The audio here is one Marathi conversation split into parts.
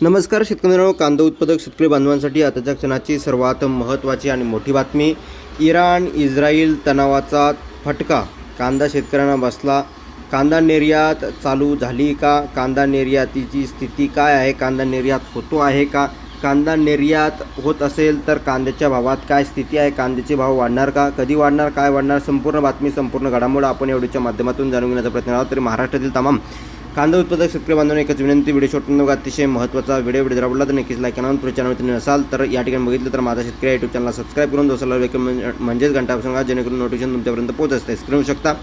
नमस्कार शेतकरी मित्रांनो, कांदा उत्पादक शेतकरी बांधवांसाठी आताच्या क्षणाची सर्वात महत्त्वाची आणि मोठी बातमी. इराण इस्रायल तणावाचा फटका कांदा शेतकऱ्यांना बसला. कांदा निर्यात चालू झाली का? कांदा निर्यातीची स्थिती काय आहे? कांदा निर्यात होतो आहे का? कांदा निर्यात होत असेल तर कांद्याच्या भावात काय स्थिती आहे? कांद्याचे भाव वाढणार का? कधी वाढणार? काय वाढणार? संपूर्ण बातमी, संपूर्ण घडामोड आपण या व्हिडिओच्या माध्यमातून जाणून घेण्याचा प्रयत्न आहोत. तरी महाराष्ट्रातील तमाम कांदा उत्पादक शेतकरी बांधवांना एकच विनंती, व्हिडिओ शॉर्ट अतिशय महत्त्वाचा व्हिडिओ जर आवडला तर नक्कीच लाईक करा. पुढे चॅनलवर नसाल तर या ठिकाणी बघितलं तर माझा शेतकरी यूट्यूब चॅनलला सबस्क्राईब करून दोसाला म्हणजेच घंटा सांगा, जेणेकरून नोटिफिकेशन तुमच्यापर्यंत पोहोचते. स्क्रीन शकता.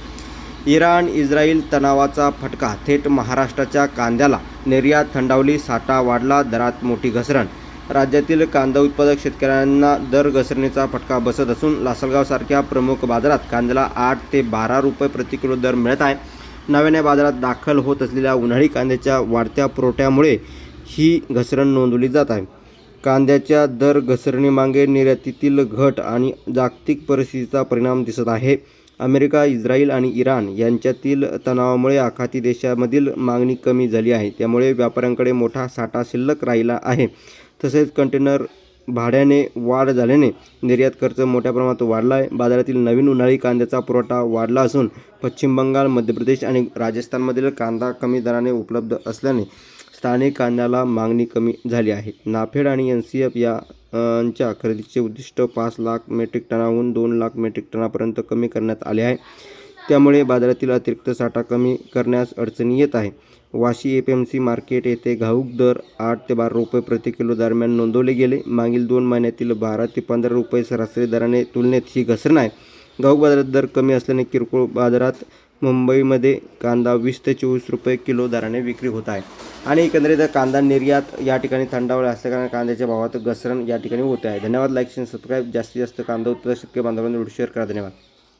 इराण इस्रायल तणावाचा फटका थेट महाराष्ट्राच्या कांद्याला. निर्यात थंडावली, साठा वाढला, दरात मोठी घसरण. राज्यातील कांदा उत्पादक शेतकऱ्यांना दर घसरणीचा फटका बसत असून लासलगावसारख्या प्रमुख बाजारात कांद्याला 8 ते 12 रुपये प्रति किलो दर मिळत आहे. नव्याने बाजारात दाखल होत असलेल्या उन्हाळी कांद्याच्या वाढत्या पुरवठ्यामुळे ही घसरण नोंदवली जात आहे. कांद्याच्या दर घसरणीमागे निर्यातीतील घट आणि जागतिक परिस्थितीचा परिणाम दिसत आहे. अमेरिका, इस्रायल आणि इराण यांच्यातील तणावामुळे आखाती देशांमधील मागणी कमी झाली आहे. त्यामुळे व्यापाऱ्यांकडे मोठा साठा शिल्लक राहिला आहे. तसेच कंटेनर भाड्याने वाढ झाल्याने निर्यात खर्च मोठ्या प्रमाणात वाढला आहे. बाजारातील नवीन उन्हाळी कांद्याचा पुरवठा वाढला असून पश्चिम बंगाल, मध्य प्रदेश आणि राजस्थानमधील कांदा कमी दराने उपलब्ध असल्याने स्थानिक कांद्याला मागणी कमी झाली आहे. नाफेड आणि NCF यांच्या खरेदीचे उद्दिष्ट 5 लाख मेट्रिक टनाहून 2 लाख मेट्रिक टनापर्यंत कमी करण्यात आले आहे. त्यामुळे बाजारातील अतिरिक्त साठा कमी करण्यास अडचणी येत आहे. वाशी APMC मार्केट येथे घाऊक दर 8 ते 12 रुपये प्रति किलो दरम्यान नोंदवले गेले. मागील 2 महिन्यातील 12 ते 15 रुपये सरासरी दराने तुलनेत ही घसरण आहे. घाऊक बाजारात दर कमी असल्याने किरकोळ बाजारात मुंबईमध्ये कांदा 20 ते 24 रुपये किलो दराने विक्री होत आहे. आणि एकंदरीत कांदा निर्यात या ठिकाणी थंडावला असल्याने कांद्याच्या भावात घसरण या ठिकाणी होत आहे. धन्यवाद. Like, share, subscribe. जास्तीत जास्त कांदा उत्पादक शेतकरी बांधवांना व्हिडिओ शेअर करा. धन्यवाद.